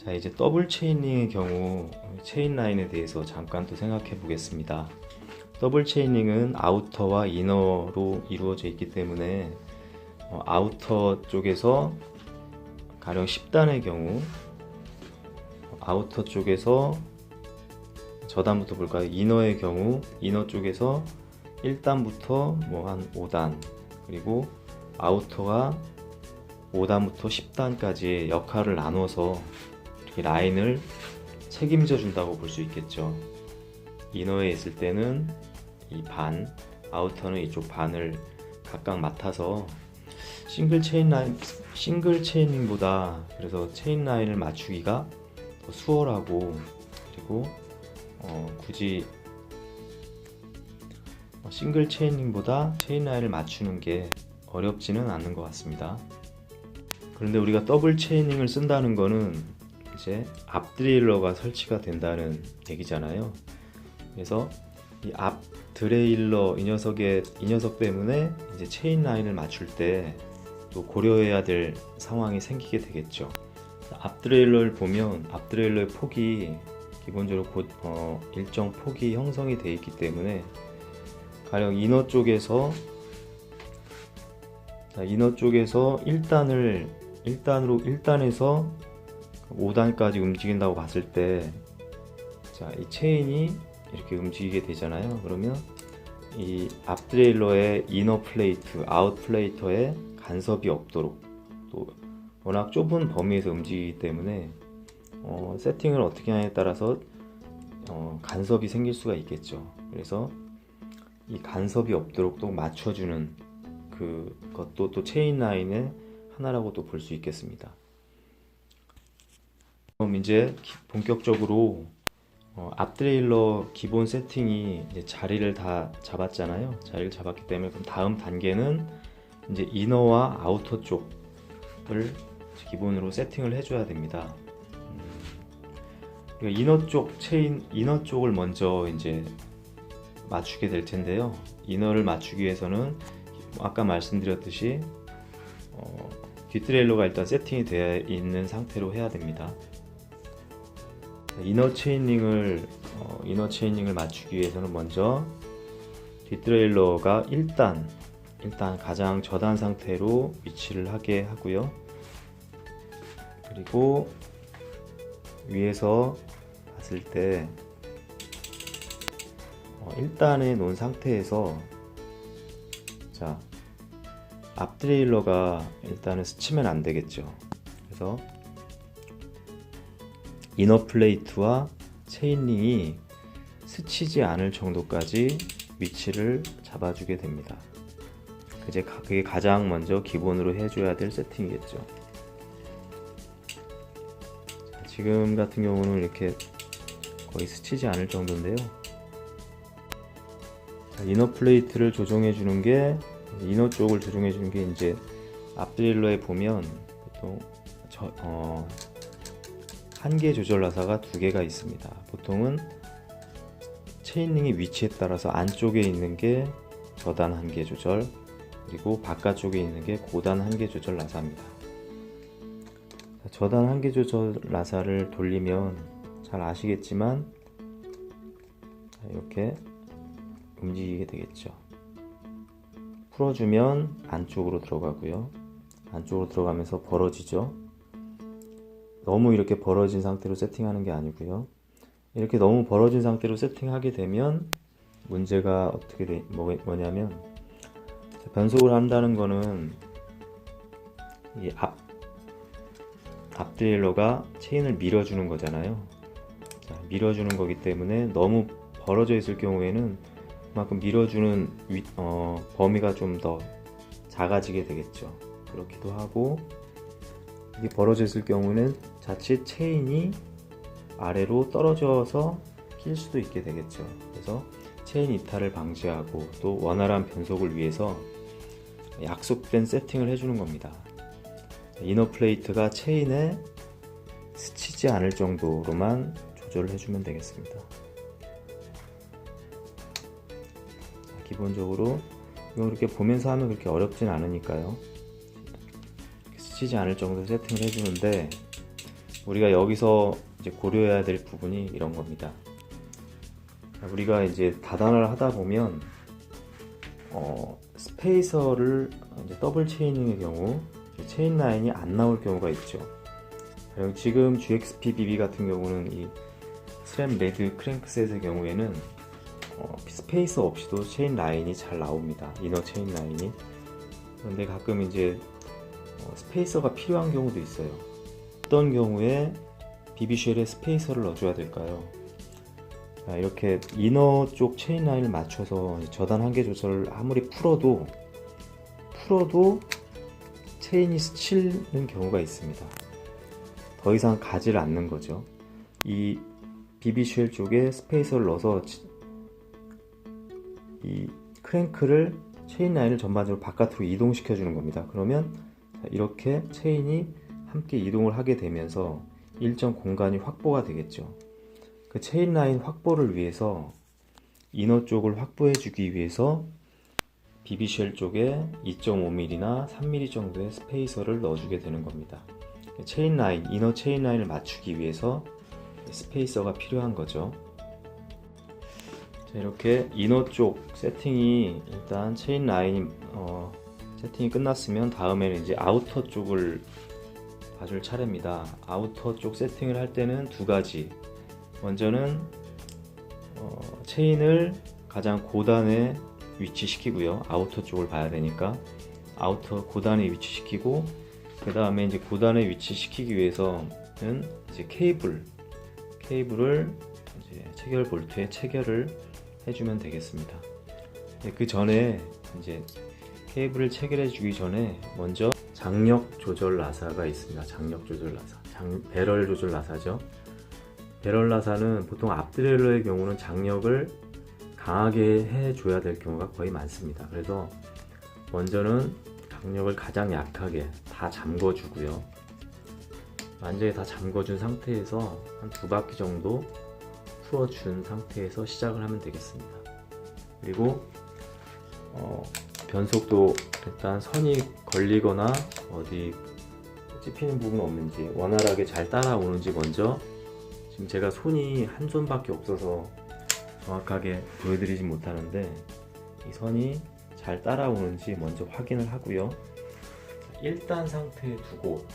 자, 이제 더블 체이닝의 경우 체인 라인에 대해서 잠깐 또 생각해 보겠습니다. 더블 체이닝은 아우터와 이너로 이루어져 있기 때문에 아우터 쪽에서 가령 10단의 경우 아우터 쪽에서 저단부터 볼까요? 이너의 경우 이너 쪽에서 1단부터 뭐 한 5단, 그리고 아우터가 5단부터 10단까지의 역할을 나눠서 이렇게 라인을 책임져 준다고 볼 수 있겠죠. 이너에 있을 때는 이 반, 아우터는 이쪽 반을 각각 맡아서 싱글 체이닝보다 그래서 체인 라인을 맞추기가 더 수월하고, 그리고 굳이 싱글 체이닝보다 체인 라인을 맞추는 게 어렵지는 않는 것 같습니다. 그런데 우리가 더블 체이닝을 쓴다는 거는 이제 앞 드레일러가 설치가 된다는 얘기잖아요. 그래서 이 앞 드레일러 이 녀석 때문에 이제 체인 라인을 맞출 때 또 고려해야 될 상황이 생기게 되겠죠. 앞 드레일러를 보면 앞 드레일러의 폭이 기본적으로 일정 폭이 형성이 되어 있기 때문에 가령 이너 쪽에서 1단에서 5단까지 움직인다고 봤을 때, 자, 이 체인이 이렇게 움직이게 되잖아요. 그러면 이 앞 드레일러의 이너 플레이트, 아웃 플레이터에 간섭이 없도록, 또 워낙 좁은 범위에서 움직이기 때문에 세팅을 어떻게 하냐에 따라서 간섭이 생길 수가 있겠죠. 그래서 이 간섭이 없도록 또 맞춰주는 그것도 또 체인 라인의 하나라고 또 볼 수 있겠습니다. 그럼 이제 본격적으로 앞 드레일러 기본 세팅이 이제 자리를 다 잡았잖아요. 자리를 잡았기 때문에 그럼 다음 단계는 이제 이너와 아우터 쪽을 기본으로 세팅을 해줘야 됩니다. 그러니까 이너 쪽을 먼저 이제 맞추게 될 텐데요. 이너를 맞추기 위해서는 아까 말씀드렸듯이 뒷트레일러가 일단 세팅이 되어 있는 상태로 해야 됩니다. 이너 체이닝을 맞추기 위해서는 먼저 뒷트레일러가 일단 가장 저단 상태로 위치를 하게 하고요. 그리고 위에서 봤을 때 1단에 놓은 상태에서, 자, 앞 트레일러가 일단은 스치면 안 되겠죠. 그래서 이너 플레이트와 체인링이 스치지 않을 정도까지 위치를 잡아주게 됩니다. 그게 가장 먼저 기본으로 해줘야 될 세팅이겠죠. 자, 지금 같은 경우는 이렇게 거의 스치지 않을 정도인데요. 자, 이너 플레이트를 조정해 주는 게, 이너 쪽을 조정해 주는 게 이제 앞 드레일러에 보면 보통 한계 조절 나사가 2개가 있습니다. 보통은 체인링의 위치에 따라서 안쪽에 있는 게 저단 한계 조절, 그리고 바깥쪽에 있는 게 고단 한계 조절 나사입니다. 저단 한계 조절 나사를 돌리면 잘 아시겠지만 이렇게 움직이게 되겠죠. 풀어주면 안쪽으로 들어가고요. 안쪽으로 들어가면서 벌어지죠. 너무 이렇게 벌어진 상태로 세팅하는 게 아니고요. 이렇게 너무 벌어진 상태로 세팅하게 되면 문제가 뭐냐면, 변속을 한다는 거는 이 앞 드레일러가 체인을 밀어주는 거잖아요. 자, 밀어주는 거기 때문에 너무 벌어져 있을 경우에는 그만큼 밀어주는 범위가 좀 더 작아지게 되겠죠. 그렇기도 하고, 이게 벌어져 있을 경우는 자칫 체인이 아래로 떨어져서 낄 수도 있게 되겠죠. 그래서 체인 이탈을 방지하고 또 원활한 변속을 위해서 약속된 세팅을 해주는 겁니다. 이너 플레이트가 체인에 스치지 않을 정도로만 조절을 해주면 되겠습니다. 기본적으로 이거 이렇게 보면서 하면 그렇게 어렵진 않으니까요. 스치지 않을 정도로 세팅을 해주는데, 우리가 여기서 이제 고려해야 될 부분이 이런 겁니다. 우리가 이제 다단화를 하다 보면 스페이서를 이제 더블 체이닝의 경우 체인 라인이 안 나올 경우가 있죠. 그리고 지금 GXP-BB 같은 경우는 이 스램 레드 크랭크셋의 경우에는 스페이서 없이도 체인 라인이 잘 나옵니다. 이너 체인 라인이. 그런데 가끔 이제 스페이서가 필요한 경우도 있어요. 어떤 경우에 BB쉘에 스페이서를 넣어줘야 될까요? 이렇게 이너 쪽 체인 라인을 맞춰서 저단 한계 조절을 아무리 풀어도 체인이 스치는 경우가 있습니다. 더 이상 가지를 않는 거죠. 이 BB쉘 쪽에 스페이서를 넣어서 이 크랭크를 체인 라인을 전반적으로 바깥으로 이동시켜 주는 겁니다. 그러면 이렇게 체인이 함께 이동을 하게 되면서 일정 공간이 확보가 되겠죠. 그 체인 라인 확보를 위해서 이너 쪽을 확보해 주기 위해서 BB쉘 쪽에 2.5mm나 3mm 정도의 스페이서를 넣어주게 되는 겁니다. 체인 라인, 이너 체인 라인을 맞추기 위해서 스페이서가 필요한 거죠. 자, 이렇게 이너 쪽 세팅이 일단 체인 라인이 세팅이 끝났으면 다음에는 이제 아우터 쪽을 봐줄 차례입니다. 아우터 쪽 세팅을 할 때는 두 가지. 먼저는 체인을 가장 고단에 위치시키고요. 아우터 쪽을 봐야 되니까 아우터 고단에 위치시키고, 그 다음에 이제 고단에 위치시키기 위해서는 이제 케이블을 이제 체결 볼트에 체결을 해주면 되겠습니다. 그 전에 이제 케이블을 체결해 주기 전에 먼저 장력 조절 나사가 있습니다. 장력 조절 나사, 배럴 조절 나사죠. 배럴 나사는 보통 앞드레일러의 경우는 장력을 강하게 해줘야 될 경우가 거의 많습니다. 그래서 먼저는 장력을 가장 약하게 다 잠궈주고요. 완전히 다 잠궈준 상태에서 한 2바퀴 정도 풀어준 상태에서 시작을 하면 되겠습니다. 그리고 변속도 일단 선이 걸리거나 어디 찝히는 부분 없는지 원활하게 잘 따라오는지 먼저, 지금 제가 손이 한 손밖에 없어서 정확하게 보여드리지 못하는데 이 선이 잘 따라오는지 먼저 확인을 하고요. 1단 상태에 두고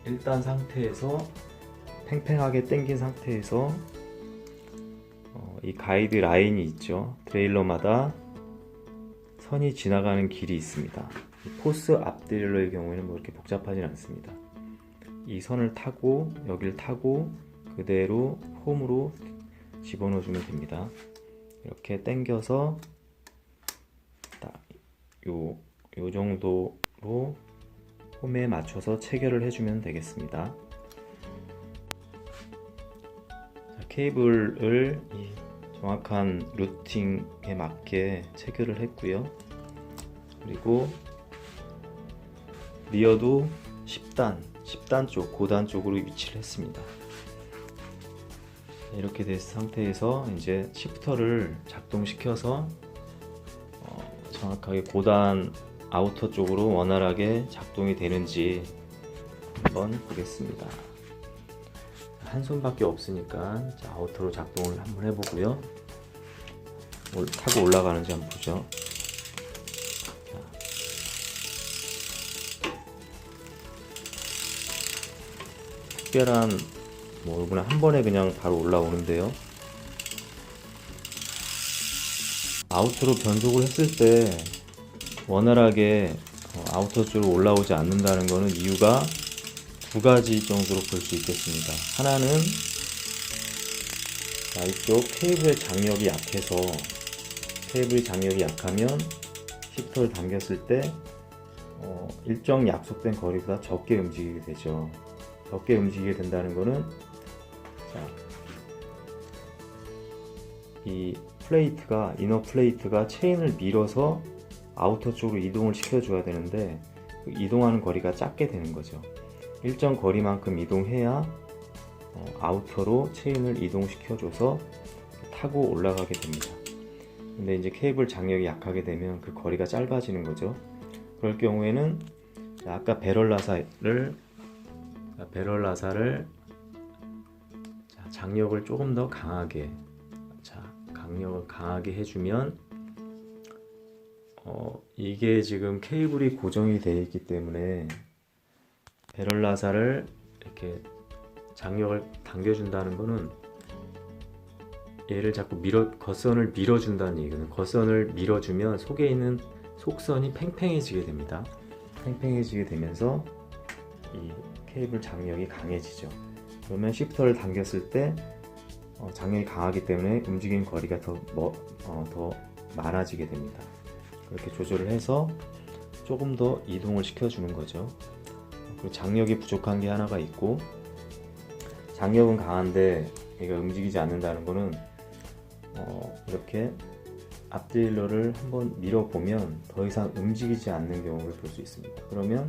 1단 상태에서 팽팽하게 당긴 상태에서 이 가이드 라인이 있죠. 트레일러마다 선이 지나가는 길이 있습니다. 포스 앞드레일러의 경우에는 뭐 이렇게 복잡하진 않습니다. 이 선을 타고 여기를 타고 그대로 홈으로 집어넣어 주면 됩니다. 이렇게 당겨서 요 정도로 홈에 맞춰서 체결을 해주면 되겠습니다. 자, 케이블을 정확한 루팅에 맞게 체결을 했고요. 그리고 리어도 10단 쪽, 고단 쪽으로 위치를 했습니다. 이렇게 된 상태에서 이제 시프터를 작동시켜서 정확하게 고단 아우터 쪽으로 원활하게 작동이 되는지 한번 보겠습니다. 한 손밖에 없으니까 아우터로 작동을 한번 해보고요. 타고 올라가는지 한번 보죠. 특별한 이번에 한 번에 그냥 바로 올라오는데요. 아우터로 변속을 했을 때 원활하게 아우터 쪽으로 올라오지 않는다는 것은 이유가 두 가지 정도로 볼 수 있겠습니다. 하나는 이쪽 케이블의 장력이 약해서, 케이블 장력이 약하면 시프터를 당겼을 때 일정 약속된 거리보다 적게 움직이게 되죠. 적게 움직이게 된다는 것은 이 플레이트가, 이너 플레이트가 체인을 밀어서 아우터 쪽으로 이동을 시켜줘야 되는데 이동하는 거리가 작게 되는 거죠. 일정 거리만큼 이동해야 아우터로 체인을 이동시켜줘서 타고 올라가게 됩니다. 근데 이제 케이블 장력이 약하게 되면 그 거리가 짧아지는 거죠. 그럴 경우에는 아까 배럴 나사를 장력을 조금 더 강하게, 강력을 강하게 해주면 이게 지금 케이블이 고정이 되어 있기 때문에 배럴 나사를 이렇게 장력을 당겨준다는 거는 얘를 자꾸 겉선을 밀어준다는 얘기거든요. 겉선을 밀어주면 속에 있는 속선이 팽팽해지게 됩니다. 팽팽해지게 되면서 이 케이블 장력이 강해지죠. 그러면 시프터를 당겼을 때 장력이 강하기 때문에 움직임 거리가 더 많아지게 됩니다. 그렇게 조절을 해서 조금 더 이동을 시켜주는 거죠. 그리고 장력이 부족한 게 하나가 있고, 장력은 강한데 얘가 움직이지 않는다는 거는 이렇게 앞드레일러를 한번 밀어보면 더 이상 움직이지 않는 경우를 볼 수 있습니다. 그러면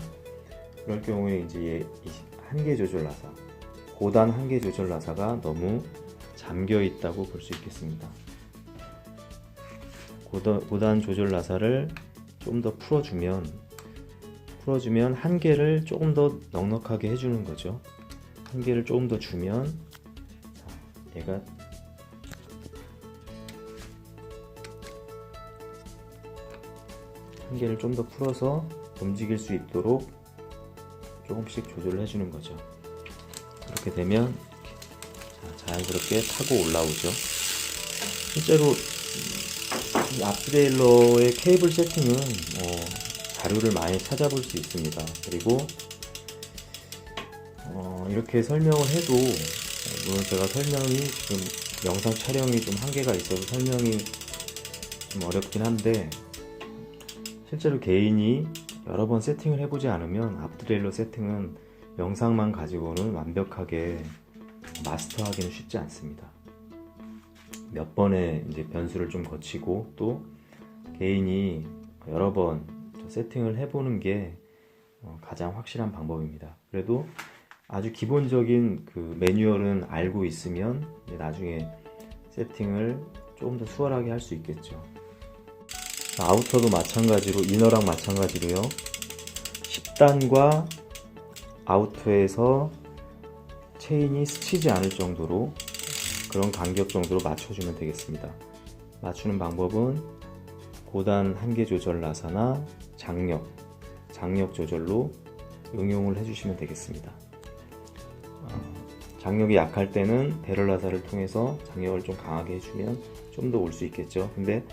그럴 경우에 이제 이 한계 조절 나사, 고단 한계 조절 나사가 너무 잠겨 있다고 볼 수 있겠습니다. 고단 조절 나사를 좀 더 풀어주면 한계를 조금 더 넉넉하게 해주는 거죠. 한계를 조금 더 주면 얘가 한계를 좀 더 풀어서 움직일 수 있도록 조금씩 조절을 해주는 거죠. 그렇게 되면 자연스럽게 타고 올라오죠. 실제로 이 앞드레일러의 케이블 세팅은 자료를 많이 찾아볼 수 있습니다. 그리고 이렇게 설명을 해도 물론 제가 설명이 지금 영상 촬영이 좀 한계가 있어서 설명이 좀 어렵긴 한데, 실제로 개인이 여러 번 세팅을 해보지 않으면 앞드레일러 세팅은 영상만 가지고는 완벽하게 마스터하기는 쉽지 않습니다. 몇 번의 이제 변수를 좀 거치고 또 개인이 여러 번 세팅을 해보는 게 가장 확실한 방법입니다. 그래도 아주 기본적인 그 매뉴얼은 알고 있으면 나중에 세팅을 조금 더 수월하게 할 수 있겠죠. 아우터도 마찬가지로, 이너랑 마찬가지로요, 10단과 아우터에서 체인이 스치지 않을 정도로, 그런 간격 정도로 맞춰주면 되겠습니다. 맞추는 방법은 고단 한계 조절 나사나 장력 조절로 응용을 해주시면 되겠습니다. 장력이 약할 때는 배럴 나사를 통해서 장력을 좀 강하게 해주면 좀 더 올 수 있겠죠. 근데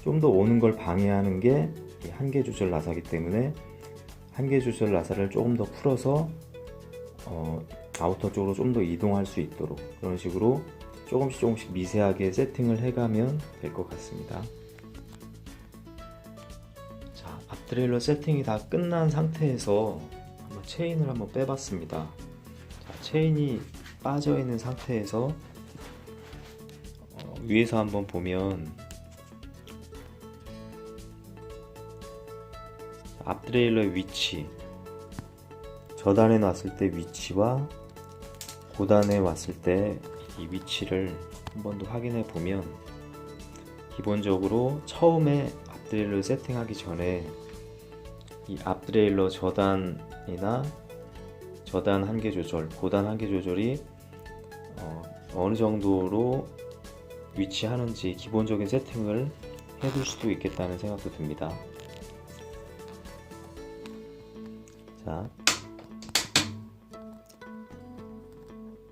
좀 더 오는 걸 방해하는 게 한계 조절 나사이기 때문에 한계 조절 나사를 조금 더 풀어서 아우터 쪽으로 좀 더 이동할 수 있도록, 그런 식으로 조금씩 미세하게 세팅을 해가면 될 것 같습니다. 자, 앞드레일러 세팅이 다 끝난 상태에서 한번 체인을 한번 빼봤습니다. 자, 체인이 빠져 있는 상태에서 위에서 한번 보면 앞드레일러의 위치, 저단에 놨을 때 위치와 고단에 왔을 때 이 위치를 한 번 더 확인해 보면, 기본적으로 처음에 앞드레일러 세팅하기 전에 이 앞드레일러 저단이나 저단 한계 조절, 고단 한계 조절이 어느 정도로 위치하는지 기본적인 세팅을 해둘 수도 있겠다는 생각도 듭니다. 자,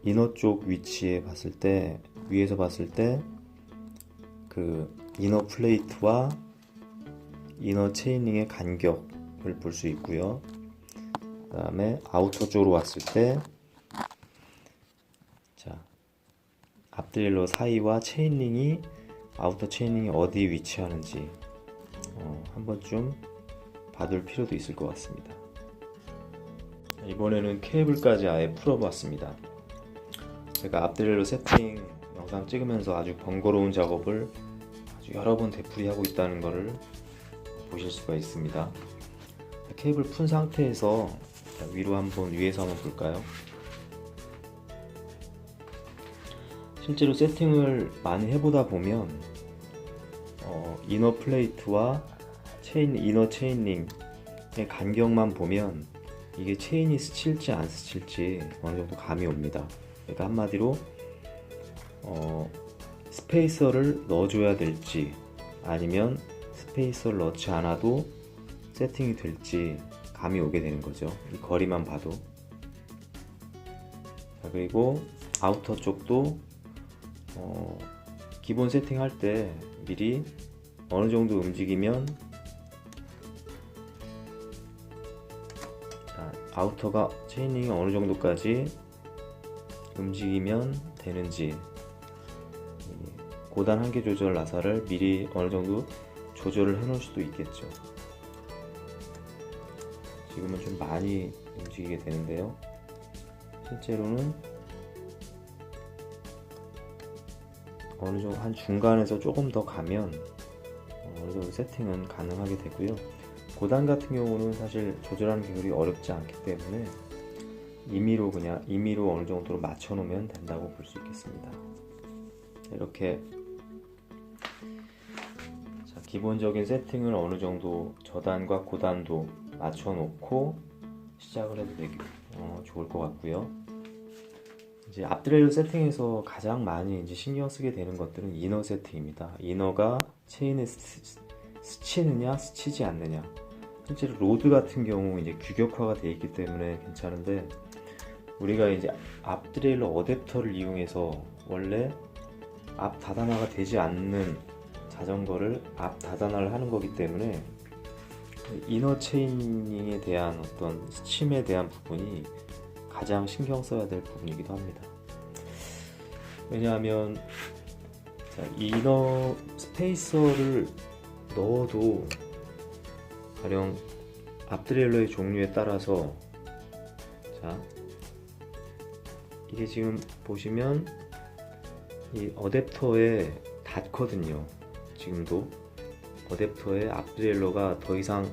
이너 쪽 위치에 봤을 때, 위에서 봤을 때 그 이너 플레이트와 이너 체인링의 간격을 볼 수 있고요. 그 다음에 아우터 쪽으로 왔을 때, 자, 앞드레일러 사이와 체인링이, 아우터 체인링이 어디에 위치하는지 한 번쯤 봐둘 필요도 있을 것 같습니다. 이번에는 케이블까지 아예 풀어봤습니다. 제가 앞드레일러 세팅 영상 찍으면서 아주 번거로운 작업을 아주 여러 번 되풀이하고 있다는 것을 보실 수가 있습니다. 케이블 푼 상태에서 위에서 한번 볼까요? 실제로 세팅을 많이 해보다 보면 이너 플레이트와 이너 체인링의 간격만 보면 이게 체인이 스칠지 안 스칠지 어느 정도 감이 옵니다. 그러니까 한마디로 스페이서를 넣어줘야 될지 아니면 스페이서를 넣지 않아도 세팅이 될지 감이 오게 되는 거죠. 이 거리만 봐도. 자, 그리고 아우터 쪽도 기본 세팅할 때 미리 어느 정도 움직이면 아우터가 체이닝이 어느 정도까지 움직이면 되는지 고단 한계 조절 나사를 미리 어느 정도 조절을 해 놓을 수도 있겠죠. 지금은 좀 많이 움직이게 되는데요. 실제로는 어느 정도 한 중간에서 조금 더 가면 어느 정도 세팅은 가능하게 되고요. 고단 같은 경우는 사실 조절하는 게 그리 어렵지 않기 때문에 임의로 어느 정도로 맞춰 놓으면 된다고 볼 수 있겠습니다. 이렇게 기본적인 세팅을 어느 정도 저단과 고단도 맞춰 놓고 시작을 해도 되게 좋을 것 같고요. 이제 앞드레일러 세팅에서 가장 많이 이제 신경 쓰게 되는 것들은 이너 세팅입니다. 이너가 체인에 스치느냐 스치지 않느냐. 실제로 로드 같은 경우 이제 규격화가 되어 있기 때문에 괜찮은데, 우리가 이제 앞드레일러 어댑터를 이용해서 원래 앞 다단화가 되지 않는 자전거를 앞 다단화를 하는 거기 때문에 이너 체이닝에 대한 어떤 스침에 대한 부분이 가장 신경 써야 될 부분이기도 합니다. 왜냐하면 이너 스페이서를 넣어도 가령 앞드레일러의 종류에 따라서 이게 지금 보시면 이 어댑터에 닿거든요. 지금도 어댑터에 앞드레일러가 더 이상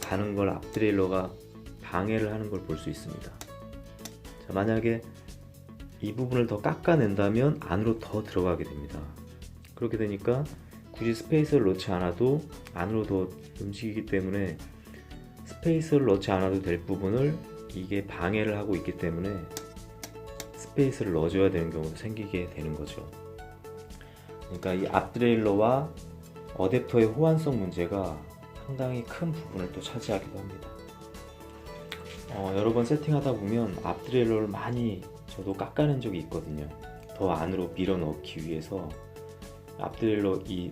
가는 걸 앞드레일러가 방해를 하는 걸 볼 수 있습니다. 자, 만약에 이 부분을 더 깎아낸다면 안으로 더 들어가게 됩니다. 그렇게 되니까 굳이 스페이스를 넣지 않아도 안으로 더 움직이기 때문에 스페이스를 넣지 않아도 될 부분을 이게 방해를 하고 있기 때문에 스페이스를 넣어줘야 되는 경우도 생기게 되는 거죠. 그러니까 이 앞드레일러와 어댑터의 호환성 문제가 상당히 큰 부분을 또 차지하기도 합니다. 여러 번 세팅하다 보면 앞드레일러를 많이 저도 깎아낸 적이 있거든요. 더 안으로 밀어 넣기 위해서 앞드레일러 이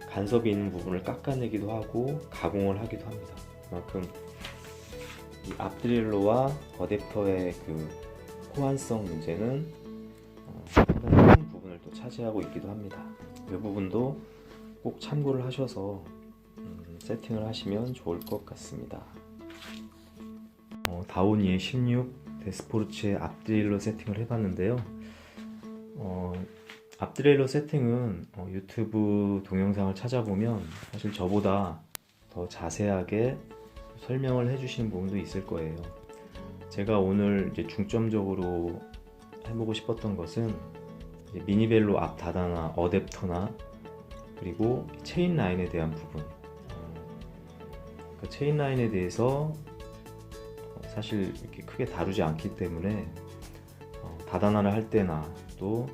간섭이 있는 부분을 깎아내기도 하고 가공을 하기도 합니다. 그만큼 이 앞드레일러와 어댑터의 그 호환성 문제는 상당히 큰 부분을 또 차지하고 있기도 합니다. 이 부분도 꼭 참고를 하셔서 세팅을 하시면 좋을 것 같습니다. 다오니의 16 데스포르츠의 앞드레일러 세팅을 해봤는데요. 앞드레일러 세팅은 유튜브 동영상을 찾아보면 사실 저보다 더 자세하게 설명을 해주시는 부분도 있을 거예요. 제가 오늘 이제 중점적으로 해보고 싶었던 것은 이제 미니벨로 앞 다단화, 어댑터나 그리고 체인 라인에 대한 부분. 그 체인 라인에 대해서 사실 이렇게 크게 다루지 않기 때문에 다단화를 할 때나 또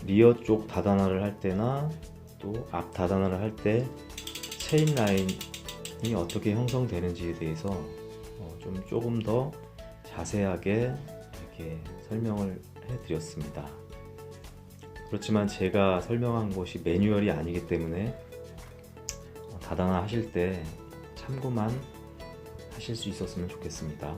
리어 쪽 다단화를 할 때나 또 앞 다단화를 할 때 체인 라인이 어떻게 형성되는지에 대해서 조금 더 자세하게 이렇게 설명을 해드렸습니다. 그렇지만 제가 설명한 것이 매뉴얼이 아니기 때문에 다단화 하실 때 참고만 하실 수 있었으면 좋겠습니다.